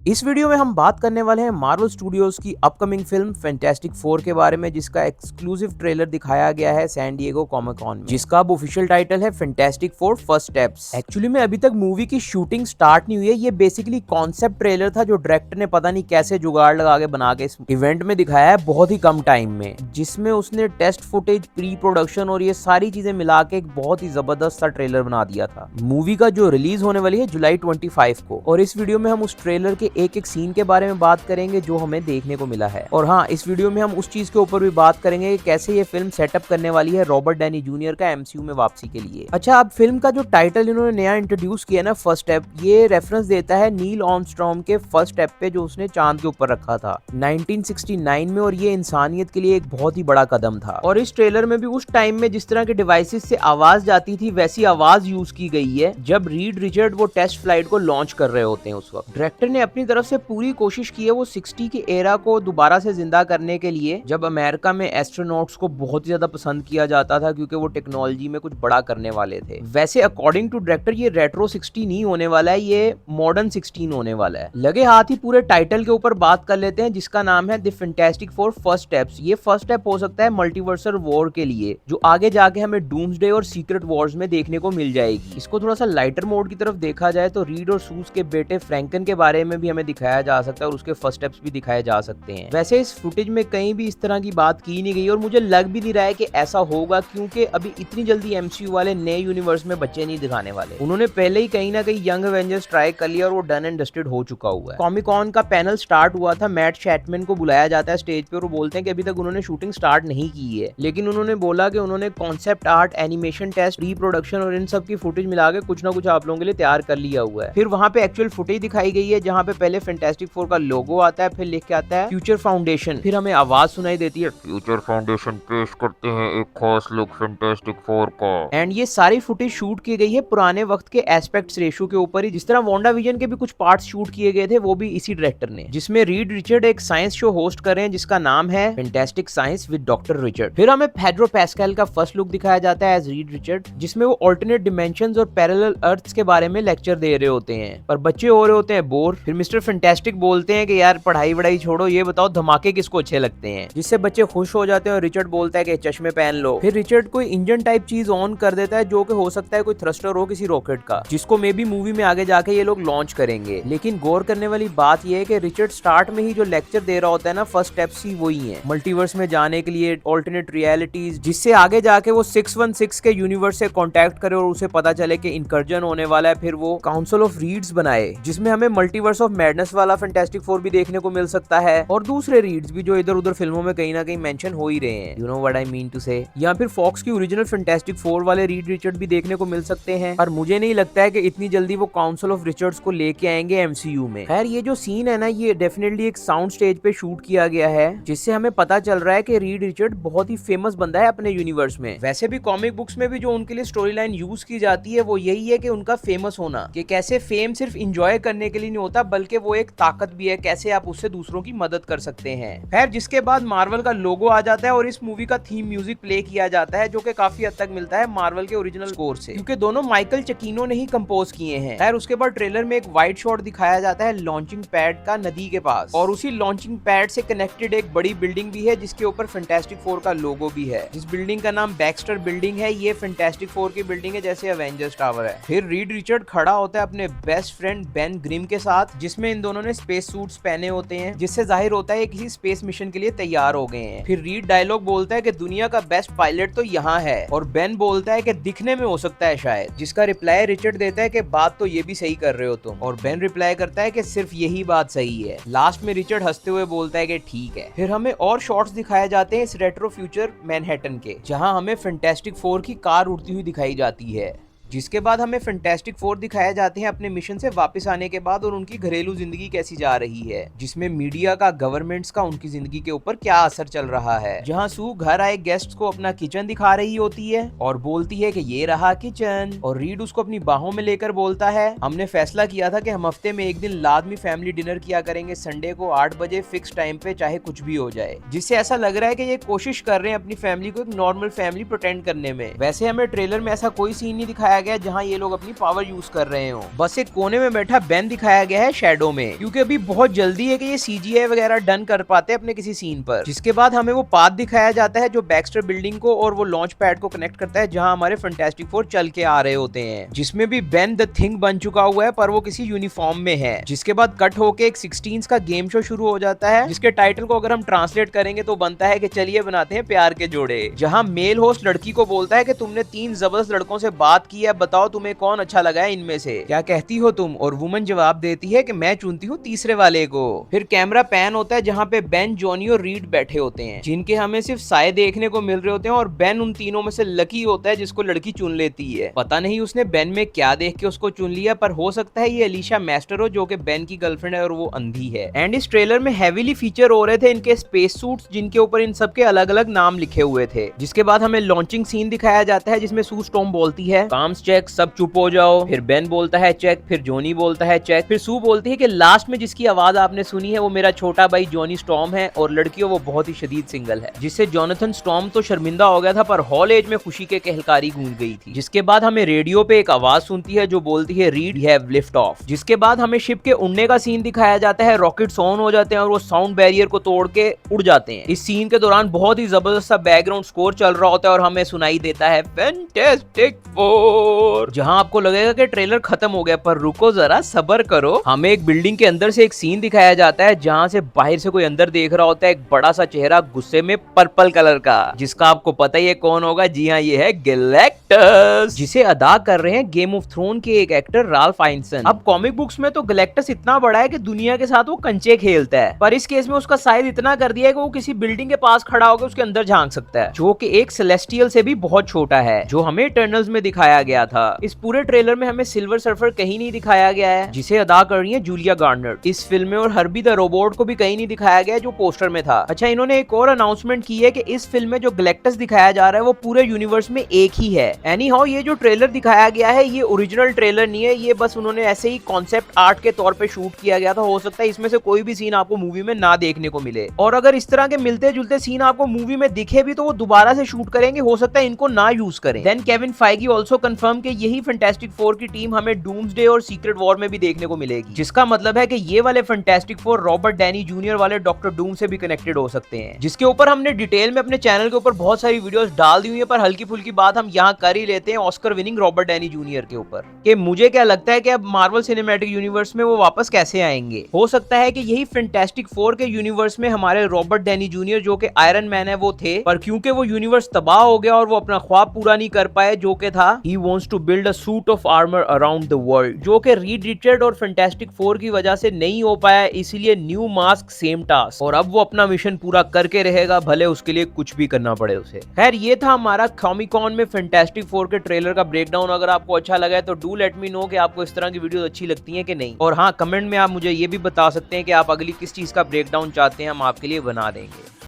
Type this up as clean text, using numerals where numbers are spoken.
इस वीडियो में हम बात करने वाले हैं मार्वल स्टूडियोज की अपकमिंग फिल्म फैंटास्टिक फोर के बारे में, जिसका एक्सक्लूसिव ट्रेलर दिखाया गया है सैन डिएगो कॉमिक कॉन में, जिसका अब ऑफिशियल टाइटल है fantastic four first steps. Actually में अभी तक मूवी की शूटिंग स्टार्ट नहीं हुई है। ये बेसिकली कॉन्सेप्ट ट्रेलर था जो डायरेक्टर ने पता नहीं कैसे जुगाड़ लगा के बना के इस इवेंट में दिखाया है बहुत ही कम टाइम में, जिसमें उसने टेस्ट फुटेज, प्री प्रोडक्शन और ये सारी चीजें मिला के एक बहुत ही जबरदस्त सा ट्रेलर बना दिया था। मूवी का जो रिलीज होने वाली है जुलाई 25 को, और इस वीडियो में हम उस ट्रेलर के एक एक सीन के बारे में बात करेंगे जो हमें देखने को मिला है। और हाँ, इस वीडियो में हम उस चीज के ऊपर भी बात करेंगे कि कैसे ये फिल्म सेटअप करने वाली है रॉबर्ट डैनी जूनियर का एमसीयू में वापसी के लिए। अच्छा, अब फिल्म का जो टाइटल इन्होंने नया इंट्रोड्यूस किया ना, फर्स्ट स्टेप, ये रेफरेंस देता है नील आर्मस्ट्रॉन्ग के फर्स्ट स्टेप पे जो उसने चांद के ऊपर रखा था 1969 में, और ये इंसानियत के लिए एक बहुत ही बड़ा कदम था। और इस ट्रेलर में भी उस टाइम में जिस तरह के डिवाइसेस से आवाज जाती थी वैसी आवाज यूज की गई है जब रीड रिचर्ड वो टेस्ट फ्लाइट को लॉन्च कर रहे होते हैं। उस वक्त डायरेक्टर ने अपनी तरफ से पूरी कोशिश की है वो 60 के एरा को दोबारा से जिंदा करने के लिए, जब अमेरिका में एस्ट्रोनॉट्स को बहुत ही ज्यादा पसंद किया जाता था क्योंकि वो टेक्नोलॉजी में कुछ बड़ा करने वाले थे। वैसे अकॉर्डिंग टू डायरेक्टर ये रेट्रो 60 नहीं होने वाला है, ये मॉडर्न 16 होने वाला है। लगे हाथ ही पूरे टाइटल के ऊपर बात कर लेते हैं, जिसका नाम है the fantastic four first steps. ये फर्स्ट स्टेप हो सकता है मल्टीवर्सल वॉर के लिए, जो आगे जाके हमें डूम्सडे और सीक्रेट वॉर्स में देखने को मिल जाएगी। इसको थोड़ा सा लाइटर मोड की तरफ देखा जाए तो रीड और सूस के बेटे फ्रैंकन के बारे में भी हमें दिखाया जा सकता है और उसके फर्स्ट स्टेप्स भी दिखाए जा सकते हैं। वैसे इस फुटेज में कहीं भी इस तरह की बात की नहीं गई और मुझे लग भी नहीं रहा है कि ऐसा होगा, क्योंकि अभी इतनी जल्दी एमसीयू वाले नए यूनिवर्स में बच्चे नहीं दिखाने वाले। उन्होंने पहले ही कहीं ना कहीं यंग एवेंजर्स ट्राई कर लिया और वो डन एंड डस्टेड हो चुका हुआ है। कॉमिक कॉन का पैनल स्टार्ट हुआ था, मैट शैटमैन को बुलाया जाता है स्टेज पे और वो बोलते हैं कि अभी तक उन्होंने शूटिंग स्टार्ट नहीं की है, लेकिन उन्होंने बोला कि उन्होंने concept art, animation test, pre production और इन सब की फुटेज मिला के कुछ ना कुछ आप लोगों के लिए तैयार कर लिया हुआ है। फिर वहां पे एक्चुअल फुटेज दिखाई गई है जहां पे पहले फैंटास्टिक फोर का लोगो आता है, फिर लिख के आता है फ्यूचर फाउंडेशन, फिर हमें आवाज सुनाई देती है फ्यूचर फाउंडेशन पेश करते हैं एक खास लुक फैंटास्टिक फोर का। एंड ये सारी फुटेज शूट की गई है पुराने वक्त के एस्पेक्ट्स रेशियो के ऊपर ही, जिस तरह वांडा विजन के भी कुछ पार्ट्स शूट किए गए थे वो भी इसी डायरेक्टर ने, जिसमें रीड रिचर्ड एक साइंस शो होस्ट कर रहे हैं जिसका नाम है fantastic science with doctor Richard. फिर हमें पेड्रो पैस्कल का फर्स्ट लुक दिखाया जाता है एज रीड रिचर्ड, जिसमें वो ऑल्टरनेट डिमेंशंस और पैरेलल अर्थ्स के बारे में लेक्चर दे रहे होते हैं, पर बच्चे हो रहे होते हैं बोर। फिर मिस्टर फैंटास्टिक बोलते हैं कि यार पढ़ाई वढ़ाई छोड़ो, ये बताओ धमाके किसको अच्छे लगते हैं, जिससे बच्चे खुश हो जाते हैं और रिचर्ड बोलता है कि चश्मे पहन लो। फिर रिचर्ड कोई इंजन टाइप चीज ऑन कर देता है जो कि हो सकता है कोई थ्रस्टर हो किसी रॉकेट का, जिसको मे बी मूवी में आगे जाके ये लोग लॉन्च करेंगे। लेकिन गौर करने वाली बात यह है कि रिचर्ड स्टार्ट में ही जो लेक्चर दे रहा होता है ना, फर्स्ट स्टेप्स ही वही है मल्टीवर्स में जाने के लिए, ऑल्टरनेट रियलिटीज, जिससे आगे जाके वो 616 के यूनिवर्स से कॉन्टेक्ट करे और उसे पता चले कि इनकर्जन होने वाला है। फिर वो काउंसिल ऑफ रीड्स बनाए जिसमें हमें मल्टीवर्स ऑफ मैडनेस वाला फैंटास्टिक फोर भी देखने को मिल सकता है, और दूसरे रीड्स भी जो इधर उधर फिल्मों में कहीं ना कहीं मेंशन हो ही रहे हैं, you know what I mean to say. या फिर फॉक्स की ओरिजिनल फैंटास्टिक फोर वाले रीड रिचर्ड भी देखने को मिल सकते हैं, पर मुझे नहीं लगता है कि इतनी जल्दी वो काउंसिल ऑफ रिचर्ड्स को लेके आएंगे एमसीयू में। खैर, ये जो सीन है ना, ये डेफिनेटली एक साउंड स्टेज पे शूट किया गया है, जिससे हमें पता चल रहा है कि रीड रिचर्ड बहुत ही फेमस बंदा है अपने यूनिवर्स में। वैसे भी कॉमिक बुक्स में भी जो उनके लिए स्टोरी लाइन यूज की जाती है वो यही है कि उनका फेमस होना, कि कैसे फेम सिर्फ इंजॉय करने के लिए नहीं होता बल्कि वो एक ताकत भी है, कैसे आप उससे दूसरों की मदद कर सकते हैं। खैर, जिसके बाद मार्वल का लोगो आ जाता है और इस मूवी का थीम म्यूजिक प्ले किया जाता है, जो कि काफी हद तक मिलता है मार्वल के ओरिजिनल स्कोर से, क्योंकि दोनों माइकल चकीनो ने ही कंपोज किए हैं। खैर, उसके बाद ट्रेलर में एक वाइड शॉट दिखाया जाता है लॉन्चिंग पैड का नदी के पास, और उसी लॉन्चिंग पैड से कनेक्टेड एक बड़ी बिल्डिंग भी है जिसके ऊपर फैंटास्टिक फोर का लोगो भी है, जिस बिल्डिंग का नाम बैक्स्टर बिल्डिंग है। ये फैंटास्टिक फोर की बिल्डिंग है जैसे एवेंजर्स टावर है। फिर रीड रिचर्ड खड़ा होता है अपने बेस्ट फ्रेंड बेन ग्रिम के साथ, जिसमें इन दोनों ने स्पेस सूट्स पहने होते हैं, जिससे जाहिर होता है किसी स्पेस मिशन के लिए तैयार हो गए हैं। फिर रीड डायलॉग बोलता है कि दुनिया का बेस्ट पायलट तो यहाँ है, और बेन बोलता है कि दिखने में हो सकता है शायद, जिसका रिप्लाई रिचर्ड देता है कि बात तो ये भी सही कर रहे हो तुम, और बेन रिप्लाई करता है कि सिर्फ यही बात सही है। लास्ट में रिचर्ड हंसते हुए बोलता है कि ठीक है। फिर हमें और शॉट्स दिखाए जाते हैं इस रेट्रो फ्यूचर मैनहट्टन के, जहां हमें फैंटास्टिक फोर की कार उड़ती हुई दिखाई जाती है, जिसके बाद हमें फैंटास्टिक फोर दिखाए जाते हैं अपने मिशन से वापस आने के बाद, और उनकी घरेलू जिंदगी कैसी जा रही है, जिसमें मीडिया का, गवर्नमेंट्स का उनकी जिंदगी के ऊपर क्या असर चल रहा है। जहां सू घर आए गेस्ट्स को अपना किचन दिखा रही होती है और बोलती है कि ये रहा किचन, और रीड उसको अपनी बाहों में लेकर बोलता है हमने फैसला किया था कि हम हफ्ते में एक दिन लाजमी फैमिली डिनर किया करेंगे, संडे को 8 बजे फिक्स टाइम पे, चाहे कुछ भी हो जाए, जिससे ऐसा लग रहा है कि ये कोशिश कर रहे हैं अपनी फैमिली को एक नॉर्मल फैमिली प्रोटेंड करने में। वैसे हमें ट्रेलर में ऐसा कोई सीन नहीं दिखाया दिखाया गया जहाँ ये लोग अपनी पावर यूज कर रहे हो। बस एक कोने में बैठा बेन दिखाया गया है शैडो में, क्योंकि अभी बहुत जल्दी है कि ये CGI वगैरह डन कर पाते हैं अपने किसी सीन पर। जिसके बाद हमें वो पाथ दिखाया जाता है जो बैक्स्टर बिल्डिंग को और वो लॉन्च पैड को कनेक्ट करता है जहाँ हमारे फैंटास्टिक फोर चल के आ रहे होते हैं, जिसमें भी बेन द थिंग बन चुका हुआ है पर वो किसी यूनिफॉर्म में है। जिसके बाद कट होके एक 16 का गेम शो शुरू हो जाता है, जिसके टाइटल को अगर हम ट्रांसलेट करेंगे तो बनता है कि चलिए बनाते हैं प्यार के जोड़े। जहां मेल होस्ट लड़की को बोलता है कि तुमने 3 जबरदस्त लड़कों से बात की है, बताओ तुम्हें कौन अच्छा लगा है इनमें से, क्या कहती हो तुम? और वुमन जवाब देती है कि मैं चुनती हूँ तीसरे वाले को। फिर कैमरा पैन होता है जहाँ पे बेन, जॉनी और रीड बैठे होते हैं, जिनके हमें सिर्फ साए देखने को मिल रहे होते हैं, और बेन उन तीनों में से लकी होता है जिसको लड़की चुन लेती है। पता नहीं उसने बेन में क्या देख के उसको चुन लिया, पर हो सकता है ये अलीशा मैस्टर हो जो कि बेन की गर्लफ्रेंड है और वो अंधी है। एंड इस ट्रेलर में हैवीली फीचर हो रहे थे इनके स्पेस सूट्स, जिनके ऊपर इन सबके अलग अलग नाम लिखे हुए थे। जिसके बाद हमें लॉन्चिंग सीन दिखाया जाता है जिसमें सू स्टॉर्म बोलती है काम्स चेक, सब चुप हो जाओ। फिर बेन बोलता है चेक, फिर जॉनी बोलता है चेक, फिर सू बोलती है कि लास्ट में जिसकी आवाज आपने सुनी है वो मेरा छोटा भाई जॉनी स्टॉर्म है, और लड़कियों वो बहुत ही शदीद सिंगल है। जिससे जोनाथन स्टॉर्म तो शर्मिंदा हो गया था, पर हॉल एज में खुशी के कहलकारी गूंज गई थी। जिसके बाद हमें रेडियो पे एक आवाज सुनती है जो बोलती है Reed we have lift off. जिसके बाद हमें शिप के उड़ने का सीन दिखाया जाता है, रॉकेट्स ऑन हो जाते हैं और वो साउंड बैरियर को तोड़ के उड़ जाते हैं। इस सीन के दौरान बहुत ही जबरदस्त सा बैकग्राउंड स्कोर चल रहा होता है और हमें सुनाई देता है फैंटास्टिक फोर। जहां आपको लगेगा कि ट्रेलर खत्म हो गया, पर रुको जरा, सब्र करो। हमें एक बिल्डिंग के अंदर से एक सीन दिखाया जाता है जहां से बाहर से कोई अंदर देख रहा होता है, एक बड़ा सा चेहरा गुस्से में पर्पल कलर का, जिसका आपको पता ही है कौन होगा। जी हाँ, ये है गैलेक्टस, जिसे अदा कर रहे हैं गेम ऑफ थ्रोन के एक एक्टर राल्फ फाइनसन। अब कॉमिक बुक्स में तो गैलेक्टस इतना बड़ा है कि दुनिया के साथ वो कंचे खेलता है, पर इस केस में उसका साइज इतना कर दिया है कि वो किसी बिल्डिंग के पास खड़ा होकर उसके अंदर झांक सकता है, जो कि एक सेलेस्टियल से भी बहुत छोटा है, जो हमें इटर्नल्स में दिखाया गया था। इस पूरे ट्रेलर में हमें सिल्वर सर्फर कहीं नहीं दिखाया गया है, जिसे अदा कर रही है जूलिया गार्नर इस फिल्म में, और हर्बी द रोबोट को भी कहीं नहीं दिखाया गया जो पोस्टर में था। अच्छा, इन्होंने एक और अनाउंसमेंट की है कि इस फिल्म में जो गैलेक्टस दिखाया जा रहा है वो पूरे यूनिवर्स में एक ही है। एनी हाउ, ये जो ट्रेलर दिखाया गया है ये ओरिजिनल ट्रेलर नहीं है, ये बस उन्होंने ऐसे ही कॉन्सेप्ट आर्ट के तौर पे शूट किया गया था। हो सकता है इसमें से कोई भी सीन आपको मूवी में ना देखने को मिले, और अगर इस तरह के मिलते जुलते सीन आपको मूवी में दिखे भी तो वो दोबारा से शूट करेंगे, हो सकता है इनको ना यूज करें। Then Kevin Feige also confirm कि यही फैंटास्टिक फोर की टीम हमें डूम्सडे और सीक्रेट वॉर में भी देखने को मिलेगी, जिसका मतलब है कि ये वाले fantastic four Robert Danny junior वाले डॉक्टर डूम से भी कनेक्टेड हो सकते हैं, जिसके ऊपर हमने डिटेल में अपने चैनल के ऊपर बहुत सारी वीडियोस डाल दी हुई है, पर हल्की फुल्की बात हम यहाँ कर ही लेते हैं Oscar winning Robert Danny junior के ऊपर, कि मुझे क्या लगता है कि अब मार्वल सिनेमैटिक यूनिवर्स में वो वापस कैसे आएंगे। हो सकता है कि यही फैंटास्टिक फोर के यूनिवर्स में हमारे रॉबर्ट डैनी जूनियर जो कि आयरन मैन है वो थे, पर क्योंकि वो यूनिवर्स तबाह हो गया और वो अपना ख्वाब पूरा नहीं कर पाए जो कि था ही wants to build a suit of armour around the world, जो कि रीड रिचर्ड और फैंटास्टिक फोर की वजह से नहीं हो पाया, इसलिए न्यू मास्क सेम टास्क, और अब वो अपना मिशन पूरा करके रहेगा, भले उसके लिए कुछ भी करना पड़े उसे। खैर, ये था हमारा कॉमिक-कॉन में फैंटास्टिक फोर के ट्रेलर का ब्रेकडाउन। अगर आपको अच्छा लगा है तो डू लेट मी नो कि आपको इस तरह की वीडियोस अच्छी लगती हैं कि नहीं, और हाँ, कमेंट में आप मुझे ये भी बता सकते हैं कि आप अगली किस चीज का ब्रेकडाउन चाहते हैं, हम आपके लिए बना देंगे।